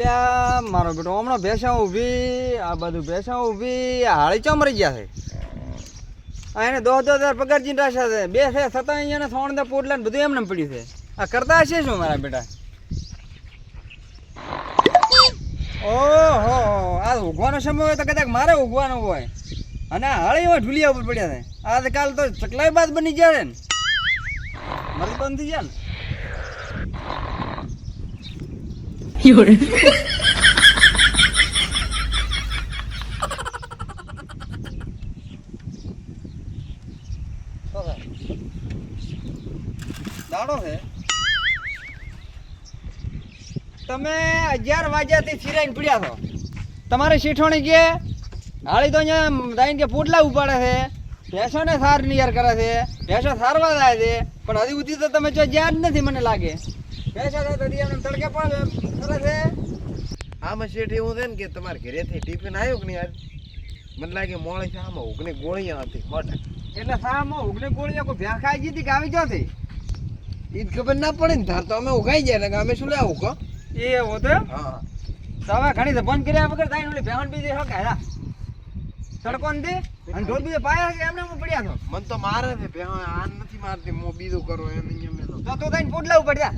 અલ્યા મારો બેટો હમણાં ભેંસા ઊભી આ બધું ભેંસા ઊભી હાળી ચમ રહી ગયા છે આ એને 10,000 પગાર ચીન રાખ્યા છે બે છે છતાં અહીંયા થોણ ને પોટલા ને બધું એમને પડ્યું છે આ કરતા હશે શું મારા બેટા ઓહો આ ઉગવાનો સમય હોય તો કદાચ મારે ઉગવાનો હોય અને હાળી હોય ઢુલિયા ઉપર પડ્યા છે આજકાલ તો ચકલાઈ બાદ બની જાય ને મરી બંધ થઈ જાય ને દાડો છે તમે 11 વાગ્યાથી ફિરાઈને પડ્યા છો તમારે શીઠોણી કે હાળી તો અહીંયા દાઈને કે પોટલા ઉપાડે છે ભેંસોને સાર નિયાર કરે છે ભેંસો સારવા જાય છે પણ હજી સુધી તો તમે જો જ્યાં જ નથી મને લાગે ભેંસો તો એમને તડકે પણ કરે છે આમાં શેઠ એવું છે ને કે તમારે ઘરેથી ટિફિન આવ્યો કે નહીં આજ મને લાગે મોડે છે આમાં ઉગની ગોળીઓ હતી મોટે એટલે સારામાં ઉગને ગોળીઓ કોઈ ભેં ખાઈ ગઈ હતી કે આવી જતી એ જ ખબર ના પડે ને ધાર તો અમે ઉગાઈ જાય ને અમે શું લેવું કહો એ એવું તો હા તો હવે ઘણી તો બંધ કર્યા વગર થાય ઓલી ભેહણ બીજી હકે હા તડકો નથી અને ઢોર બીજે પાયા છે એમને હું પડ્યા છો મને તો મારે છે બે આ નથી મારતી મો બીજું કરો એમ અહીંયા મેં તો થઈને પોટલા ઉપર જા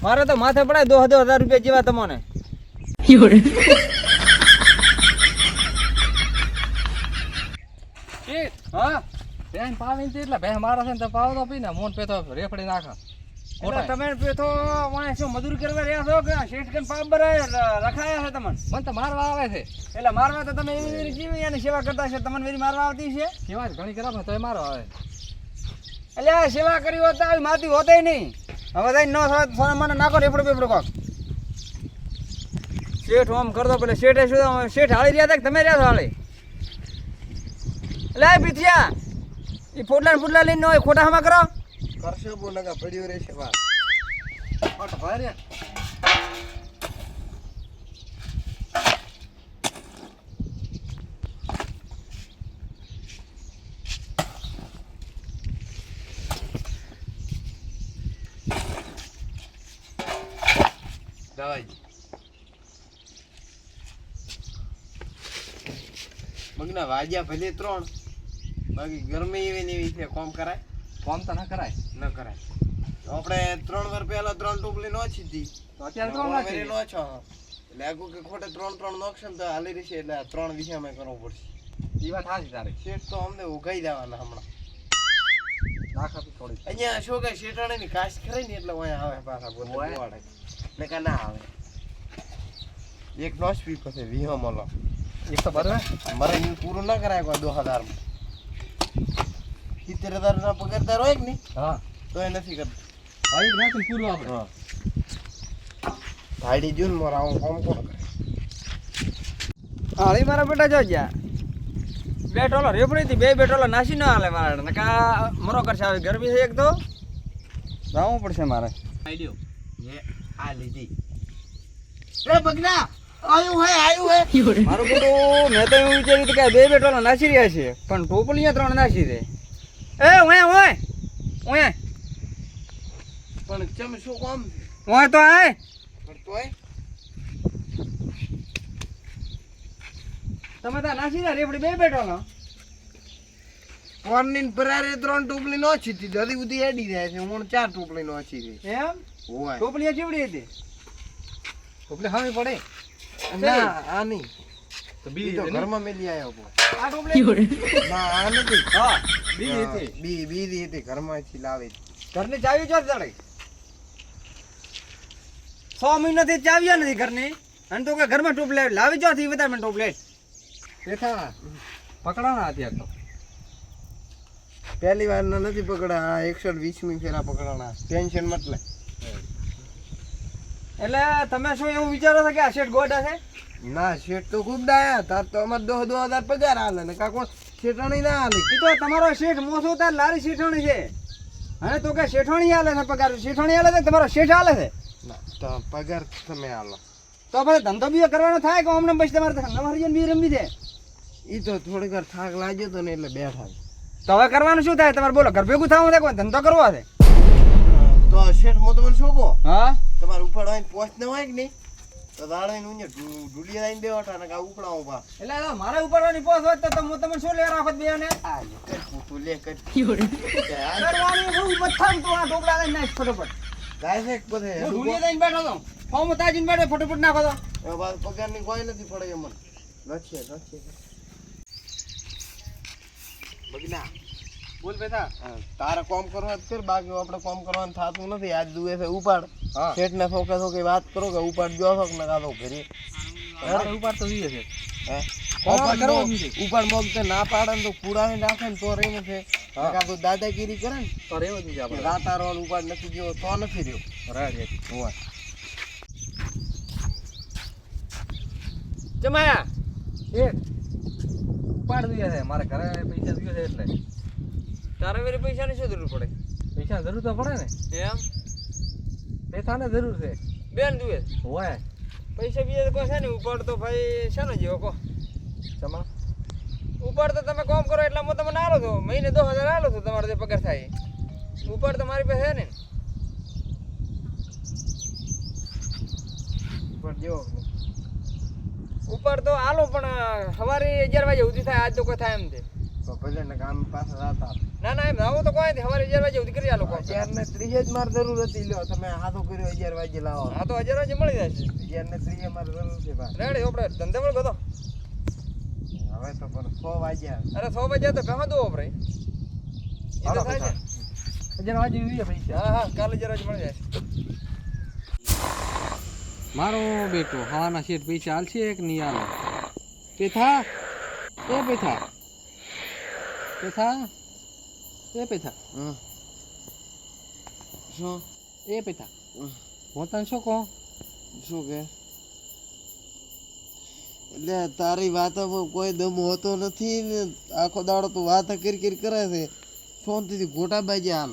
મારે તો માથે પડાય 10,000 રૂપિયા જેવા તમને હા બેન પાવી છે એટલે બે મારા છે ને તો પાવ તો પીને મોન પેતો રેફડી નાખા એટલે તમે પેથો મને શું મજૂરી કરવા રહ્યા છો કે શેઠ કન પાબર રખાયા છે તમને મને તો મારવા આવે છે એટલે મારવા તો તમે એવી જીવી અને સેવા કરતા છે તમને વેરી મારવા આવતી છે સેવા ઘણી કરા તો મારવા આવે એટલે આ સેવા કરી હોત આવી માતી હોતે નહીં હવે તઈ ન મને નાખો રેફડો બેફડો કોક શેઠ આમ કરતો પેલે શેઠે શું શેઠ હાળી રહ્યા હતા કે તમે રહ્યા છો હાળી એટલે પીઠિયા એ ફોટલા લઈને હોય ખોટા હમા કરો કરશો બોલે કે પડ્યો રહેશે વાત ઓટ ભારે દવાઈ મગના વાજ્યા ભલે 3 બાકી ગરમી એવી ને એવી છે કોમ કરાય કોમ તો ના કરાય ન કરાય આપણે 3 વાર પહેલા 3 ટોપલી નોચી હતી તો અત્યારે ત્રણ નાખી નો છો એટલે આગુ કે ખોટે 3 નોકશન તો હાલી રહેશે એટલે 3 વિષયમાં કરવું પડશે એ વાત સાચી તારી શેઠ તો અમને ઉગાઈ દેવાના હમણાં નાખા તો થોડી અહીંયા શું કે શેઠાણે ની કાશ કરે ને એટલે ઓય આવે પાછા બોલે બોવાડે ને કા ના આવે એક નોશ પી પછી વિહો મળો એક તો ભરવે મારે ઈ પૂરું ના કરાય કોઈ 2000 માં 70,000 ના પગારદાર હોય કે નહીં હા તો એ નથી કરતો ભાઈ નાખીને પૂરું આપણે હા ભાઈડી જૂન મોરા હું કોમ કોણ કરે હાળી મારા બેટા જો જ્યાં બે ટોલો રેપડી હતી બે ટોલો નાસી ન હાલે મારા નકા મરો કરશે આવી ગરમી છે એક તો જવું પડશે મારે આઈડિયો એ આ લીધી એ બગના આયું હે મારું બેટું મેં તો એવું વિચાર્યું હતું કે બે ટોલો નાસી રહ્યા છે પણ ટોપલીયા 3 નાસી દે એ ઓય પણ ચમ શું કામ ઓય તો આય પણ તોય તમે તો નાસી રહ્યા રેપડી બે ટોલો કોર્નિન પરારે 3 ટોપલી નો છીતી જલ્દી ઉધી એડી જાય છે હું 4 ટોપલી નો છી ગઈ એમ હોય ટોપલીયા ચીવડી હતી ટોપલી હામી પડે ના આ નહીં તો બી તો ઘરમાં મેલી આવ્યો પો આ ટોપલી ના આ નથી હા બીજી હતી બી હતી ઘરમાંથી લાવી ઘરની ચાવી જો ચડે 6 મહિનાથી ચાવ્યા નથી ઘરની અને તો કે ઘરમાં ટોપલેટ લાવી જો થી વધારે ટોપલેટ પેથા પકડાના અત્યારે તો પહેલી વાર નથી પકડા 120મી ફેરા પકડાણા ટેન્શન મતલબ એટલે તમે શું એવું વિચારો છો કે આ શેઠ ગોડા છે ના શેઠ તો ખૂબ ડાયા તાર તો અમાર 10,000 પગાર હાલે ને કા કોણ શેઠાણી ના હાલે એ તો તમારો શેઠ મોસો તાર લારી શેઠાણી છે અને તો કે શેઠાણી હાલે છે પગાર શેઠાણી હાલે છે તમારો શેઠ હાલે છે ના તો પગાર તમે હાલો તો પછી ધંધો બી કરવાનો થાય કે અમને પછી તમારે નવહરિયન બી રમવી છે ઈ તો થોડીક વાર થાક લાગ્યો તો ને એટલે બેઠા તો હવે કરવાનું શું થાય તમારે બોલો ઘર ભેગું થવું છે કોઈ ધંધો કરવો છે તો તો શેઠ હું તમને શું કહું હા તમારે ઉપાડવાની પોચ ન હોય કે નહીં તો દાડે નું ઢૂલિયા લઈને દેવાટા ને કા ઉપડાવો બા એટલે આ મારે ઉપાડવાની પોસ હોત તો હું તમને શું લેવા રાખત બે ને આ લે કઈ પૂતું લે કઈ કરવાની હું બથામ તો આ ઢોકળા લઈને નાખ ફટોફટ ગાય છે બધે હું ઢૂલિયા લઈને બેઠો તો ફોર્મ તાજીને બેઠો ફટોફટ નાખો તો એ બાદ પગારની કોઈ નથી પડે એમ નથી બગના બોલ બેટા તારે કોમ કરવા જ કર બાકી આપણે કોમ કરવાનું થતું નથી આજ જુએ છે ઉપાડ હા શેઠ ને છોકરી વાત કરો કે ઉપાડ જો છો ને કાતો ઘરે મારે ઉપાડ તો જોઈએ છે હે ઉપાડ કરવો જ છે. ઉપાડ મોગ તો ના પાડે ને તો કુડાને રાખે ને તો રહીને છે કાતો દાદાગીરી કરે ને તો રહેવું જ નથી આપણે રાતારો ઉપાડ નથી ગયો તો નથી રહ્યો રાઈટ હોય જમાયા એક ઉપાડ જોઈએ છે મારે ઘરે પૈસા જોઈએ છે એટલે તારે વેરે પૈસાની શું જરૂર પડે પૈસા જરૂર તો પડે ને એમ પૈસાને જરૂર છે બેન જુએ હોય પૈસા બીજા કોઈ છે ને ઉપાડ તો ભાઈ શાનો જેવો કહો ચમા ઉપાડ તો તમે કામ કરો એટલે હું તમને આલો છો મહિને 2000 આલો છો તમારો જે પગાર થાય એ. ઉપાડ તો મારી પાસે છે ને ઉપાડ જેવો ઉપાડ તો આલો પણ સવારે 11 વાગે સુધી થાય આજ તો કોઈ થાય એમ છે તો ભલે ને કામ પાસે રાતા ના ના એમ આવું તો કોઈ નથી સવારે 11 વાગે સુધી કરી આલો કામ. 11 ને 30 જ માર જરૂર હતી લ્યો તમે હાથો કર્યો 11 વાગે લાવો હા તો 11 વાગે મળી જશે 11 ને 30 માર જરૂર છે ભાઈ રેડી આપણે ધંધે પણ ગયો હવે તો પણ 6 વાગ્યા અરે 100 વાગે તો પહેવા દો આપણે એ તો થાય છે હજાર વાગે જોઈએ પૈસા હા હા કાલે 11 વાગે મળી જશે મારો બેટો હવાના શેઠ પૈસા હાલશે એક નહીં હાલે પેથા એ પેથા પેથા એ પેથા શું એ પેથા હું તને શું કહું શું કે એટલે તારી વાતોમાં કોઈ દમ હોતો નથી ને આખો દાડો તો વાત કરી કરે છે શાંતિથી ગોટા બાજી હાલ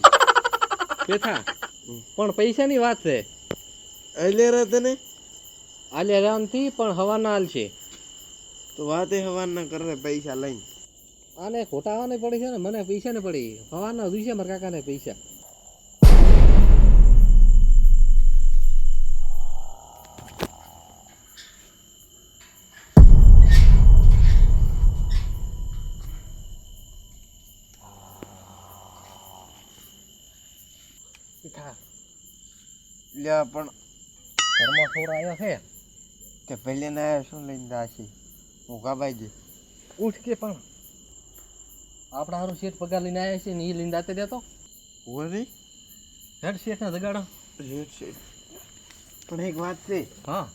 પેથા પણ પૈસાની વાત છે એટલે રહે તને આલે રામથી પણ હવાના હાલ છે તો વાતે હવાન ના કરે પૈસા લઈને આને ખોટા આવવાને પડી છે ને મને પૈસા ને પડી હવાના જોઈશે મારા કાકાને પૈસા લ્યા પણ ઘરમાં છોરા આવ્યા છે તે પહેલે ના શું લઈને દાસી હું ગાબાઈ જઈ ઉઠ કે પણ આપણા હારું શેઠ પગાર લઈને આવ્યા છે ને એ લઈને દાતે દેતો ઓરી હેડ શેઠ ને જગાડો રેટ છે પણ એક વાત છે હા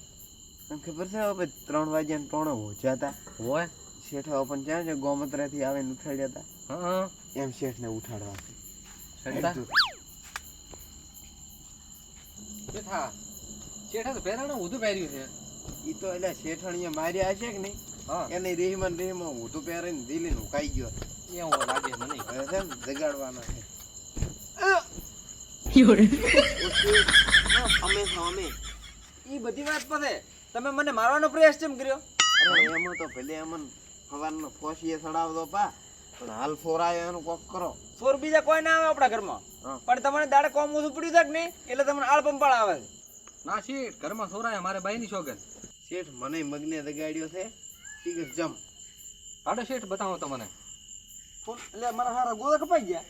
તને ખબર છે હવે 3 વાગ્યા ને 3 હોજ્યા હતા હોય શેઠ હવે પણ ક્યાં છે ગોમત્રાથી આવીને ઉઠાડ્યા હતા હા એમ શેઠને ઉઠાડવા હેડતા પેથા શેઠે તો પહેરાણું ઊંધું પહેર્યું છે ઈ તો એટલે શેઠણીએ માર્યા હશે કે નહીં હા એને રેહમાં ઊંધું પહેરીને દિલીને ઉકાઈ ગયો એવું લાગે મને હવે છે ને જગાડવાના છે અમે છો અમે ઈ બધી વાત પાસે તમે મને મારવાનો પ્રયાસ કેમ કર્યો અરે એમાં તો ભલે અમન હવાનો ફોસીએ સડાવતો પા પણ હાલ ફોરાયો એનું કોક કરો સોર બીજા કોઈ ના આવે આપણા ઘરમાં હા. પણ તમને દાડે કોમ ઓછું પડ્યું છે કે નહીં એટલે તમને આળ પંપાળ આવે છે ના શેઠ ઘરમાં છોરાય મારે બાઈની શોગન શેઠ મને મગને દગાડ્યો છે ઠીક છે જમ હાડો શેઠ બતાવો તો મને એટલે મારા હારા ગોદા કપાઈ ગયા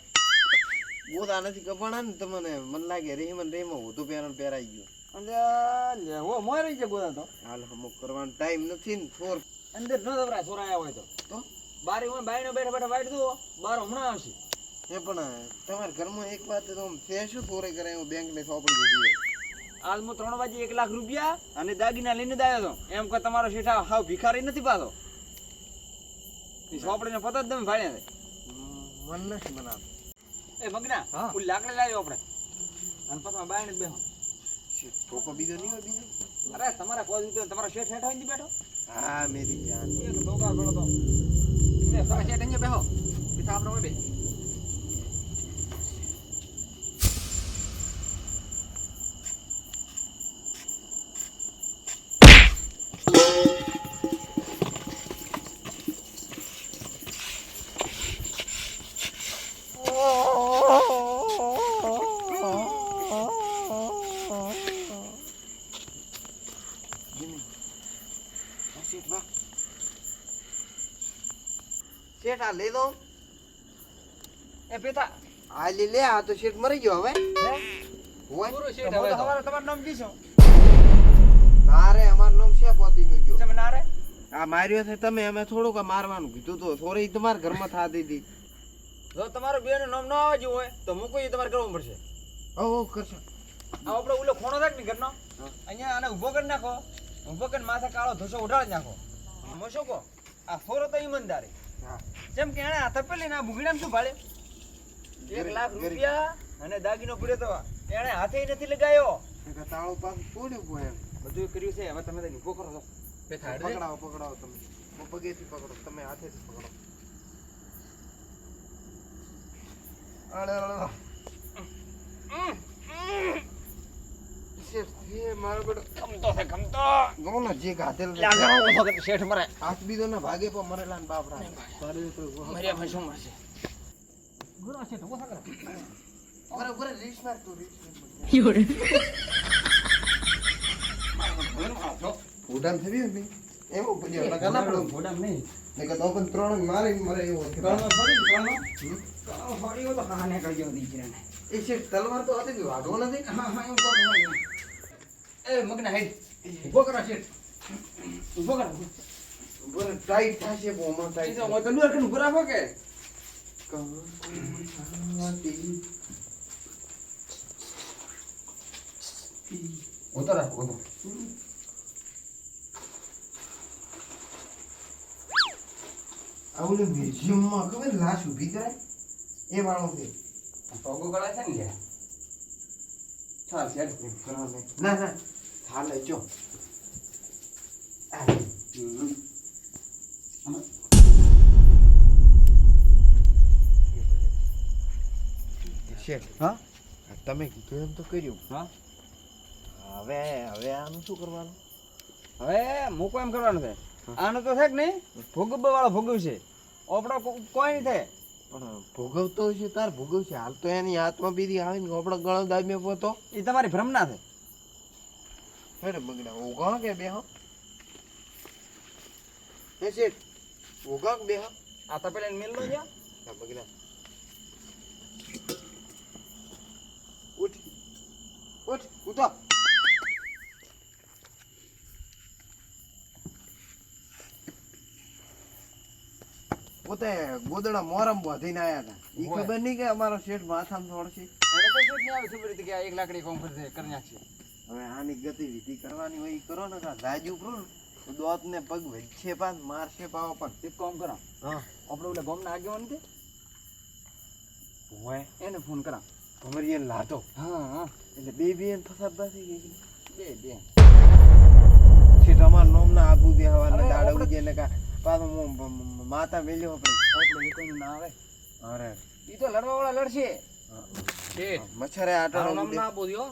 બોધા નથી કપાણા ને તમને મને લાગે રેહમાં ઊંધું પહેરાઈ ગયું એટલે લે હો મોય રહી ગયા ગોદા તો હાલ અમુક કરવાનો ટાઈમ નથી ને ફોર અંદર ન દવરાય સોરા આવ્યા હોય તો બારે હું બાયનો બેઠા બેઠા વાઈટ દો બાર હમણાં આવશે એ પણ તમારા ઘરમાં એક વાત તો છે શું ફોરે કરે હું બેંક ને સોંપડી દીધી આજ હું 3 વાગે 1 લાખ રૂપિયા અને દાગીના લઈને જ આવ્યો હતો એમ કે તમારો શેઠા હાવ ભિખારી નથી પાછો એ સોપડીને પતા જ તમે ભાડ્યા છે મન નથી બનાવ એ મગના હા. ઓલી લાકડી લાવ્યો આપણે અને પછી બાયને જ બેહો ટોકો બીજો નહીં હોય બીજો અરે તમારા કોઈ તમારો શેઠ હેઠ હોય બેઠો હા મેરી જાન એક ડોકા ગળો તો તમે શેઠ અહીંયા બેહો પીઠા આપણે હોય બે આ લઈ દો એ પેતા આ લે આ તો શેઠ મરી ગયો હવે હે હોય પૂરો શેઠ તો હવે તો. તમારે તમારું નામ કીશો ના રે અમારું નામ છે પોતી નું ગયો તમે ના રે આ માર્યો છે તમે અમે થોડુંક મારવાનું કીધું તો થોડી તમારા ઘરમાં થાતી હતી જો તમારું બેનું નામ ન આવજુ હોય તો મૂકો એ તમારે કરવું પડશે ઓ કરશો આ આપણે ઓલો ખૂણો થાય ને ઘરનો અહીંયા આને ઊભો કરી નાખો ઊભો કરીને માથે કાળો ધોસો ઉડાડી નાખો આમાં શું કહો આ થોરો તો ઈમાનદારી હા જેમ કે એણે હાથે પેલી ના ભૂગડામાં શું ભાડે 1 લાખ રૂપિયા અને દાગીનો પડ્યો તો એણે હાથે નથી લગાયો કે તાળું પાછું છોડ્યું કોઈ એમ બધું કર્યું છે હવે તમે તો ઊભો કરો છો પેથા હટજે. પકડાવો તમે પગેથી પકડો તમે હાથેથી પકડો અરે શેઠ એ મારો બેટો ગમતો છે ગમતો ગોનો જે ગાધેલ શેઠ મરે હાથ બીજો ના ભાગે પર મરેલા ને બાપરા મર્યા ભાઈ શું મરશે ગુરો શેઠ ઉભો થા અરે અરે રીસ માર તું રીસ ઉડાન થવી ને એમ ઉપજ્યો લગા ના પડો ઘોડામ નહીં ને કે તો પણ ત્રણ મારી મરે એવો છે કળનો ફરી કળનો કળનો ફરી તો હાને કરજો દીકરાને એ શેઠ તલવાર તો હતી વાઢવો નથી હા હા એવું કહો એ મગના હેડ ઉભો કરો શેઠ ઉભો કરો બરે ટાઈટ થાશે બોમાં એ ટાઈટ તો હું તો લૂર કન ઉભો રાખો કે ઉતો રાખો ઉતો આવલે મ્યુઝિયમમાં ખબર લાશ ઊભી કરાય એ વાળો છે પગો કળા છે ને લે ચાલ શેઠ કરાવે ના ના હાલે જો શેઠ હા તમે કીધું એમ તો કર્યું હા હવે હવે આનું શું કરવાનું હવે મૂકો એમ કરવાનું છે આનું તો છે કે નહીં ભોગવવા વાળો ભોગવશે આપણો કોઈ નહીં થાય પણ ભોગવતો છે તાર ભોગવશે હાલ તો એની આત્મા બીરી આવે ને આપણો ગળો દામ્યો પોતો એ તમારી ભ્રમના છે હેડે બગડા ઓગા કે બે હો હે શેઠ ઓગા કે બે હો આ તો પેલા મેલ લો જા આ બગડા ઉઠ ઉઠ ઉઠો પોતે ગોદડા મોરમ બાંધીને આયા હતા ઈ હોય. ખબર નહીં કે અમારો શેઠ માથામાં થોડશે એને તો શું નહીં આવે ખબર હતી કે આ 1 લાકડી કોમ કરશે કરી નાખશે હવે આની ગતિવિધિ કરવાની હોય ઈ કરો ને કા જાજુ કરો ને તો દોત ને પગ વધશે પાન મારશે પાવો પણ એક કામ કરો હા આપણે ઓલા ગામના આગેવાન છે હોય એને ફોન કરા ભમરીએ લાતો હા હા એટલે બે બે ને ફસાબા થઈ ગઈ બે છે તમાર નામ ના આબુ દે હવાને અરે, દાડા આપણે- ઉજે ને કા પાછો માતા મેલ્યો આપણે આપણે એ કોઈનું ના આવે અરે ઈ તો લડવા વાળા લડશે શેઠ મચ્છરે આટો તારું નામ ના આપો દ્યો.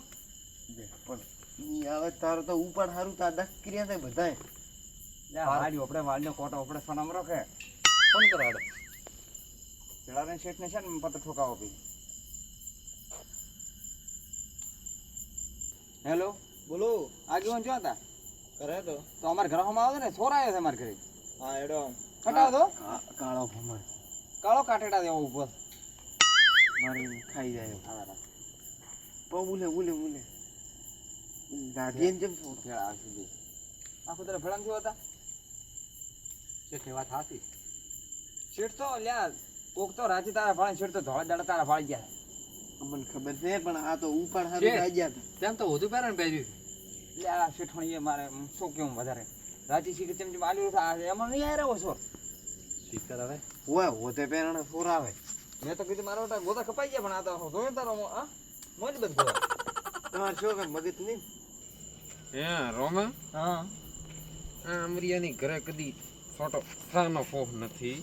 પણ ઈ આવે તારો તો ઉપર હારું તા દક્રિયા થાય બધાય લે વાડ્યો આપણે વાડનો કોટો આપણે સનામ રાખે ફોન કરો હાલો. પેલાને શેઠને છે ને પત્ર ઠોકાવો પી હેલો બોલો આગેવાન જો હતા કરે તો અમારા ઘરમાં આવે ને છોરા આવ્યો છે અમારા ઘરે હા એડો કટાવ દો કાળો ભમર કાળો કાટેટા દેવો ઉપર મારી ખાઈ જાય બોલે બોલે બોલે દાદીને જેમ છો આખું તારે ભેળામ થયો હતા શેઠની વાત સાચી. શેઠ તો લ્યા કોક તો રાતે તારા ભાળે શેઠ તો ધોળા દાડા તારા ભાળી ગયા મને ખબર છે પણ આ તો ઉપર હારું શેઠ. થઈ ગયા તેમ તો વધુ પહેરે ને પહેર્યું. લે આ શેઠોણીએ મારે શું કેવું વધારે રાતી શીખે તેમ જેમ આલ્યું હતું એમાં નહીં આવ્યો છો શીખર હવે હોય હોતે પેરણે ફોર આવે મેં તો કીધું મારો ગોતા કપાઈ ગયા પણ આ તો જોયો તારો આ મોજ બધ ગયો તમારે શું કે મગજ નહીં હે રોમા હા આ અમરિયાની ઘરે કદી ફોટો સાનો ફોફ નથી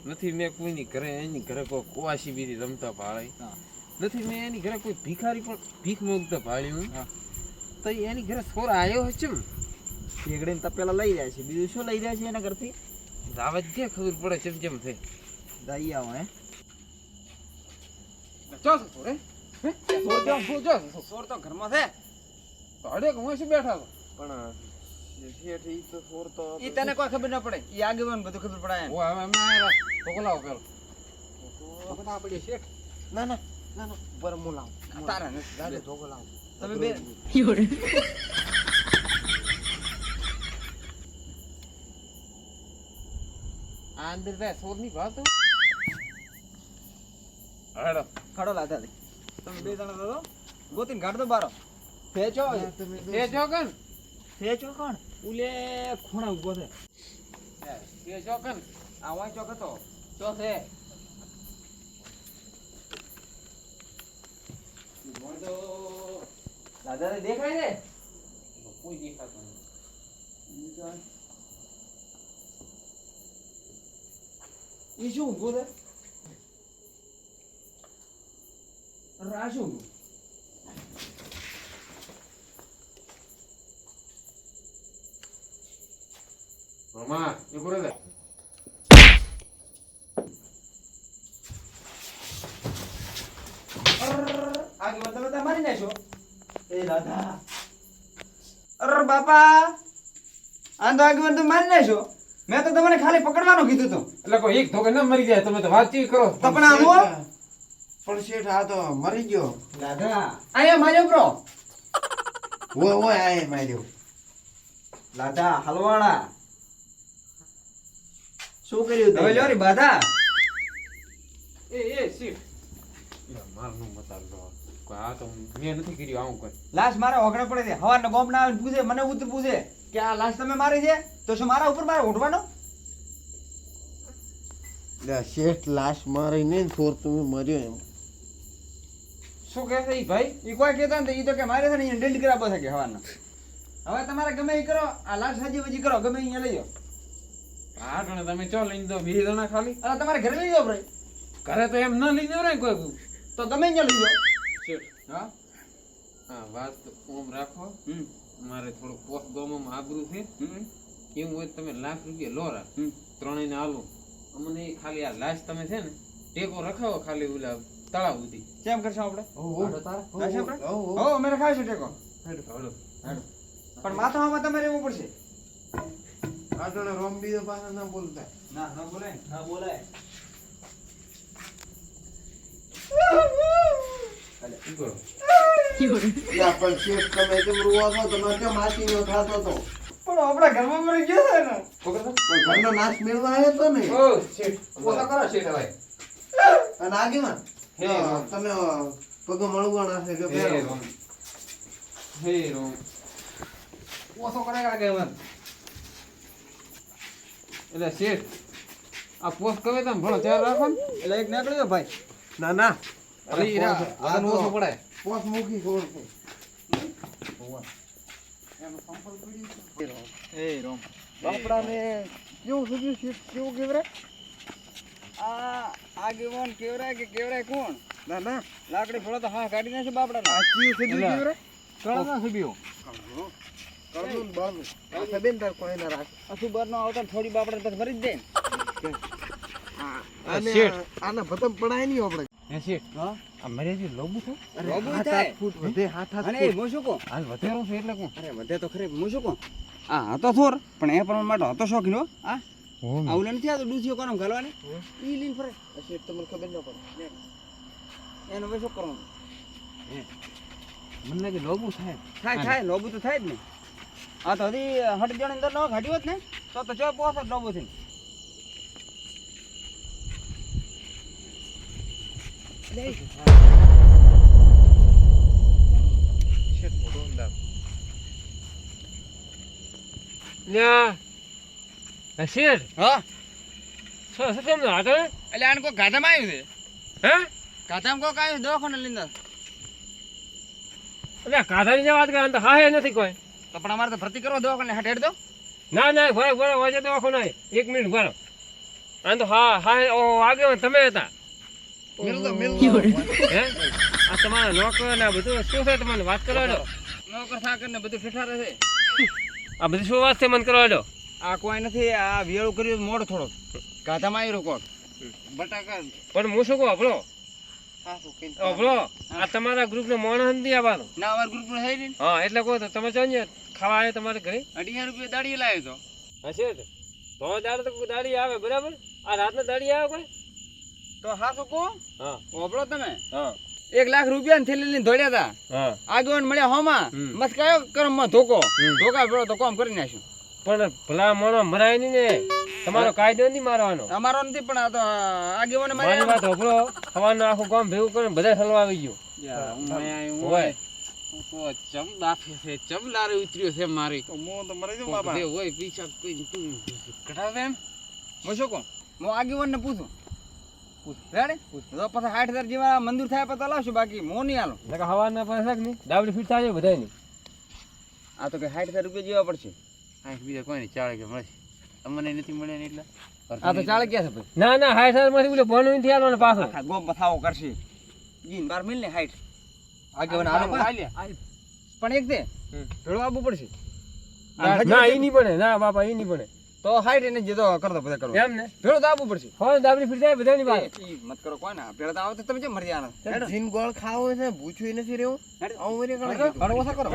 નથી મેં કોઈની ઘરે એની ઘરે કોઈ કુવાસી બીરી રમતા ભાળે હા. નથી મેં એની ઘરે કોઈ ભિખારી પણ ભીખ માંગતા ભાળ્યું હા. તો એની ઘરે સોર આવ્યો હશે ને ઠેકડીને તપેલા લઈ જાય છે બીજું શું લઈ જાય છે એના ઘરથી દાવત કે ખબર પડે ચમ થઈ દઈ આવો હે ચો સોર હે સોર જો સોર તો ઘરમાં છે ભાડે હું શું બેઠા છો પણ શેઠ ઈ તો સોર તો ઈ તને કોઈ ખબર ન પડે, ઈ આગેવાન બધું ખબર પડે એને. ઓ હવે અમે આયા ઢોકલાઓ પેલો ઢોકલા પડી શેઠ. ના ના ના ના ઉપર હું લાવું તારા નથી. દાદા ધોકો લાવું તમે બે આ અંદર બે સોર ની વાત હાડો ખાડો લાતા દે. તમે બે જણા તો ગોતીને કાઢ દો બારો. ફેચો એ જોગન ફેચો કોણ? ઉલે ખૂણા ઉભો છે. એ જોગન આ વાંચો ચોક હતો. ચો છે. દાદા દેખાય ને? કોઈ દેખાતું નહીં. ઈ શું ઉભો છે? રાશુ મામા એ કરે દે આગે બધા મારી નાખો. એ દાદા અરે બાપા આ તો આગે તો મારી નાખો. મેં તો તમને ખાલી પકડવાનું કીધું તું. એટલે કોઈ એક ધોકે ના મરી જાય તમે તો વાતચીત કરો. તો પણ આવો પણ શેઠ આ તો મરી ગયો દાદા આયા માર્યો બ્રો. ઓય ઓય આય માર્યો દાદા હલવાણા શું કર્યું હવે લ્યો રે બાધા. એ શીટ મારનું મતાલ દો કોઈ આ તો મેં નથી કર્યું આવું કોઈ. લાશ મારા ઓગણે પડે છે. હવારનો ગોમ ના આવીને પૂછે, મને ઉતર પૂછે કે આ લાશ તમે મારી છે, તો શું મારા ઉપર મારે ઉઠવાનો? શેઠ લાશ મારી ને સોર તમે મર્યો એમ શું કહે છે ઈ ભાઈ? ઈ કોઈ કહેતા ને ઈ તો કે મારે છે ને ડિલીટ કરાવવો છે કે હવારનો. હવે તમારે ગમે ઈ કરો, આ લાશ હાજી વજી કરો, ગમે અહીંયા લઈ જાઓ. આ ગણે તમે ચો લઈને દો 2 જણા ખાલી. અને તમારે ઘરે લઈ જાઓ ભાઈ, ઘરે તો એમ ન લઈ દેવરાય કોઈ. તો તમે અહીંયા લઈ જાઓ. શેઠ હા હા વાત ઓમ રાખો. હમ મારે થોડું પોસ્ટ ગામમાં આબરૂ છે. હમ એવું હોય તો તમે ₹1,00,000 લો રા. હમ ત્રણેયને આલું. અમને ખાલી આ લાશ તમે છે ને ટેકો રખાવો ખાલી ઓલા તળાવ સુધી. કેમ કરશો આપણે? હાલો તારા. રાશે આપણે? હો અમે રખાવીશું ટેકો. હાલો. હાલો. પણ માથામાં તમારે રહેવું પડશે. આ જણા રોમબી તો પાછા ના બોલતા ના ના બોલાય, ના બોલાય. શું કરો? ના પણ શેઠ તમે કેમ રૂવા છો તમારે કેમ માસીનો થાતો તો પણ આપણા ઘરમાં મરી ગયો છે ને. પકડો. પણ ઘરનો નાશ મેળવા આવ્યો તો ને ઓ શેઠ પોતા કરો શેઠ હવે. અને આગેવાન હે રામ. તમે પગ મળવાના છે જો હે પહેરો. રામ. હે રામ. ઓછો કરાય કે મત. એટલે શેઠ આ પોસ્ટ કવે તમે ભણો ત્યારે રાખો ને. એટલે એક નીકળી ગયો ભાઈ. ના ના અરે ઈરા આનો ઓછો પડાય. પોસ મૂકી છોડ એ રોમ બાપડાને કેવું સુધ્યું શેઠ કેવું કેવરે આ આગેવાન કેવરાય કે કેવરાય કોણ? ના ના લાકડી ફળો તો હા કાઢી નાખે બાપડા. આ કેવું સુધ્યું એટલે- કેવરે કળા સુબીઓ. કરનું ને બાળનું આ સબેન તાર કોઈ ના રાખ અસુબર નો આવતા થોડી બાપડા પછી ભરી જ દે ને. આને શેઠ. આને ભતમ પડાય નહીં આપણે હે શેઠ હા આ મરે જે લોબુ છે લોબુ હાથ થાય. હાથ ફૂટ વધે હાથ હાથ અને ફૂટ. હું શું કહું? હાલ વધેરો છે એટલે કોણ? અરે વધે તો ખરે હું શું કહું? આ હતો થોર પણ એ પ્રમાણ માટે હતો શોખીન હો. આ આવું નથી આ તો ડૂસીઓ કોને ઘાલવાની ઈ લીન ફરે. આ શેઠ તમને ખબર ન પડે એનો હવે શું કરવાનું? મને લાગે લોબુ થાય. થાય લોબુ તો થાય જ ને. આ તો હજી હટ જણ અંદર ન ઘાટ્યું હોત ને તો ચો પોસ જ લોબુ થઈને. શેઠ મોટો અંદાજ લ્યા શેઠ હા શું તમને આગળ એટલે આને કોઈ ગાધામાં આવ્યું છે. હે ગાધામાં કોઈક આવ્યું દવાખાને લઈને. એટલે કાધાની જે વાત કરે તો હા નથી કોઈ. તો પણ અમારે તો ભરતી કરો દવાખાને હાટ હેડ દો. ના ના ભાઈ બોલો વાજે તો આખો નહીં 1 મિનિટ બોલો આ તો હા હા ઓ આગળ તમે હતા મિલ દો હે આ તમારા નોકર ને આ બધું શું છે તમને વાત કરવા દો. નોકર સાકર ને બધું ઠેઠારે છે. આ બધી શું વાત છે મને કરવા દો. આ કોઈ નથી. આ વેળું કર્યું મોડો થોડો ગાધામાં આવ્યો કોક. બટાકા પણ હું શું કહું આપણો હા શું કઈ આપણો આ તમારા ગ્રુપ નો માણસ નથી આવવાનો. ના અમારા ગ્રુપ નું થઈ ને. હા એટલે કહો તો તમે જો ને ખાવા આવ્યો તમારે ઘરે 18 રૂપિયા દાડી લાવ્યો હશે તો દાડે તો દાડી આવે બરાબર આ રાતના દાડી આવે કોઈ તો હા શું કહો હા ઓબળો તમે હા 1 લાખ રૂપિયા થેલી લઈને દોડ્યા હતા હા આગેવાન મળ્યા હોમાં મસ્ત કયો કરમમાં ધોકો ધોકા પડો તો કામ કરી નાખ્યું પણ ભલા માણો મરાય નહીં ને તમારો કાયદો નહીં મારવાનો અમારો નથી પણ આ તો આગેવાને મારી વાત હોભળો સવારનું આખું ગામ ભેગું કરીને બધા હલવા આવી ગયો હોય તો ચમ બાફે છે ચમ લારે ઉતર્યો છે મારી તો મો તો મરી જાઉં બાબા બે હોય પીછા કોઈ તું કઢાવે એમ હું શું કહું હું આગેવાનને પૂછું રેડે તો પછી 60,000 જેવા મંજૂર થાય પછી લાવશું બાકી હું નહીં આલું એટલે હવાના પૈસા નહીં ડાબલી ફીટ થાય બધા નહીં આ તો કે 60,000 રૂપિયા જેવા પડશે આ બીજા કોઈ નહીં ચાલે કે મળશે તમને નથી મળે ને એટલે આ તો ચાલે ક્યાં છે ભાઈ ના ના 60,000 માંથી બોલે બોનું નથી આલવાનો પાછો આખા ગોમ બથાવો કરશે જીન બાર મિલ ને 60 આગેવાન આલો પણ એક તે ભેળો આવવું પડશે ના ઈ નહીં બને ના બાપા ઈ નહીં બને તો 60 એને જે તો કરતો બધા કરો એમ ને ભેળો તો આવવું પડશે હવે ડાબલી ફીટ થાય બધાની વાત ઈ મત કરો કોઈ ના ભેળો તો આવો તો તમે કેમ મરી જવાના જીન ગોળ ખાવો છે ભૂખ્યું નથી રહેવું આવું વરે કરો ઘણો ઓછા કરો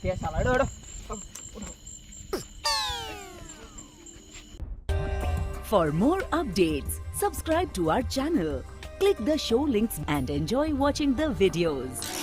પૈસા લાડો હેડો For more updates, subscribe to our channel, click the show links and enjoy watching the videos.